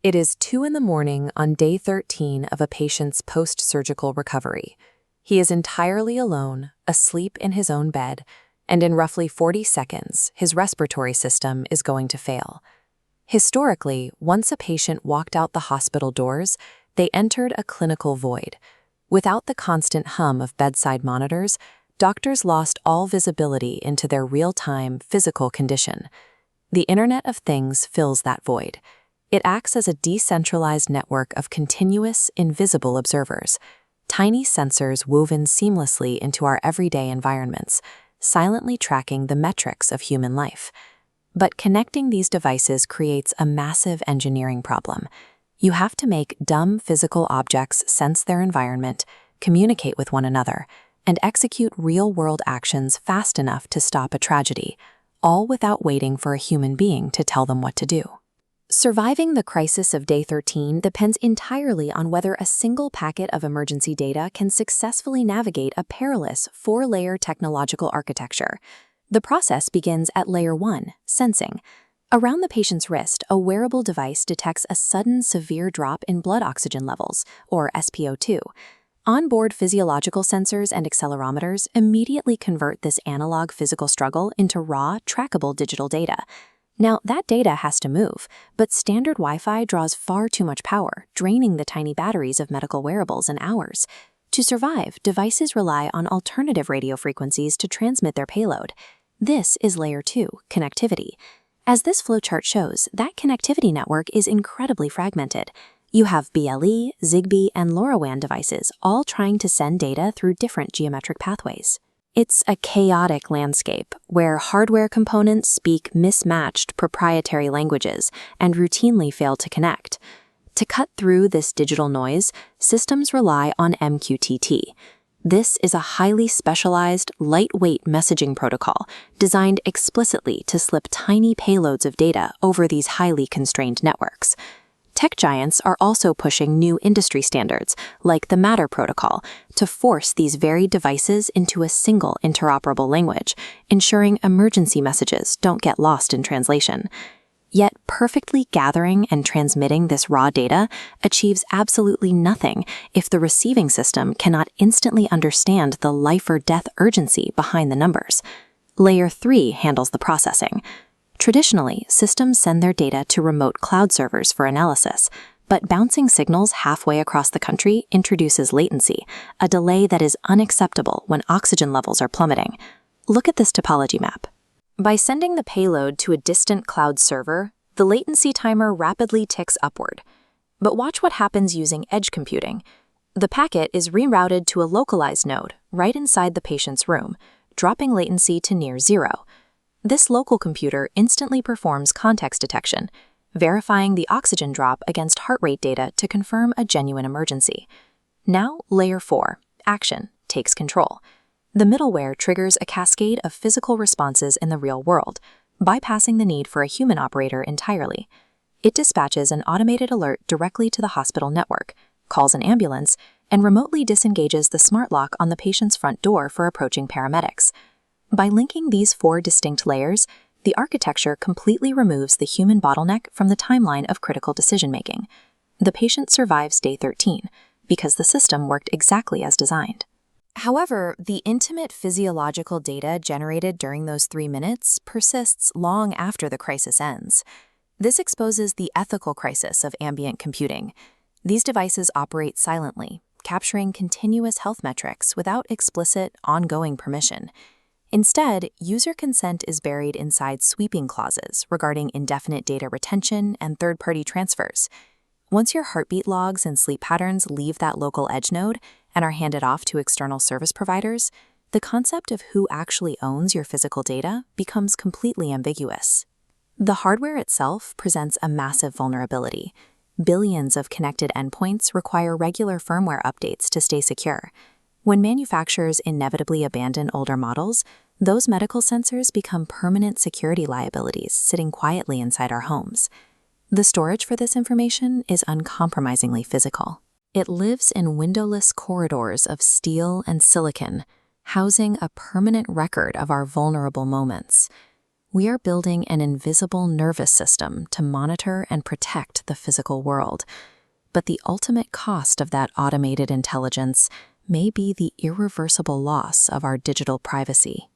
It is 2 in the morning on day 13 of a patient's post-surgical recovery. He is entirely alone, asleep in his own bed, and in roughly 40 seconds, his respiratory system is going to fail. Historically, once a patient walked out the hospital doors, they entered a clinical void. Without the constant hum of bedside monitors, doctors lost all visibility into their real-time physical condition. The Internet of Things fills that void. It acts as a decentralized network of continuous, invisible observers, tiny sensors woven seamlessly into our everyday environments, silently tracking the metrics of human life. But connecting these devices creates a massive engineering problem. You have to make dumb physical objects sense their environment, communicate with one another, and execute real-world actions fast enough to stop a tragedy, all without waiting for a human being to tell them what to do. Surviving the crisis of day 13 depends entirely on whether a single packet of emergency data can successfully navigate a perilous 4-layer technological architecture. The process begins at Layer 1, sensing. Around the patient's wrist, a wearable device detects a sudden severe drop in blood oxygen levels, or SpO2. Onboard physiological sensors and accelerometers immediately convert this analog physical struggle into raw, trackable digital data. Now, that data has to move, but standard Wi-Fi draws far too much power, draining the tiny batteries of medical wearables in hours. To survive, devices rely on alternative radio frequencies to transmit their payload. This is Layer 2, connectivity. As this flowchart shows, that connectivity network is incredibly fragmented. You have BLE, Zigbee, and LoRaWAN devices all trying to send data through different geometric pathways. It's a chaotic landscape where hardware components speak mismatched proprietary languages and routinely fail to connect. To cut through this digital noise, systems rely on MQTT. This is a highly specialized, lightweight messaging protocol designed explicitly to slip tiny payloads of data over these highly constrained networks. Tech giants are also pushing new industry standards, like the Matter protocol, to force these varied devices into a single interoperable language, ensuring emergency messages don't get lost in translation. Yet perfectly gathering and transmitting this raw data achieves absolutely nothing if the receiving system cannot instantly understand the life or death urgency behind the numbers. Layer 3 handles the processing. Traditionally, systems send their data to remote cloud servers for analysis, but bouncing signals halfway across the country introduces latency, a delay that is unacceptable when oxygen levels are plummeting. Look at this topology map. By sending the payload to a distant cloud server, the latency timer rapidly ticks upward. But watch what happens using edge computing. The packet is rerouted to a localized node right inside the patient's room, dropping latency to near zero. This local computer instantly performs context detection, verifying the oxygen drop against heart rate data to confirm a genuine emergency. Now, Layer 4, action, takes control. The middleware triggers a cascade of physical responses in the real world, bypassing the need for a human operator entirely. It dispatches an automated alert directly to the hospital network, calls an ambulance, and remotely disengages the smart lock on the patient's front door for approaching paramedics. By linking these 4 distinct layers, the architecture completely removes the human bottleneck from the timeline of critical decision-making. The patient survives day 13 because the system worked exactly as designed. However, the intimate physiological data generated during those 3 minutes persists long after the crisis ends. This exposes the ethical crisis of ambient computing. These devices operate silently, capturing continuous health metrics without explicit, ongoing permission. Instead, user consent is buried inside sweeping clauses regarding indefinite data retention and third-party transfers. Once your heartbeat logs and sleep patterns leave that local edge node and are handed off to external service providers, the concept of who actually owns your physical data becomes completely ambiguous. The hardware itself presents a massive vulnerability. Billions of connected endpoints require regular firmware updates to stay secure. When manufacturers inevitably abandon older models, those medical sensors become permanent security liabilities sitting quietly inside our homes. The storage for this information is uncompromisingly physical. It lives in windowless corridors of steel and silicon, housing a permanent record of our vulnerable moments. We are building an invisible nervous system to monitor and protect the physical world. But the ultimate cost of that automated intelligence may be the irreversible loss of our digital privacy.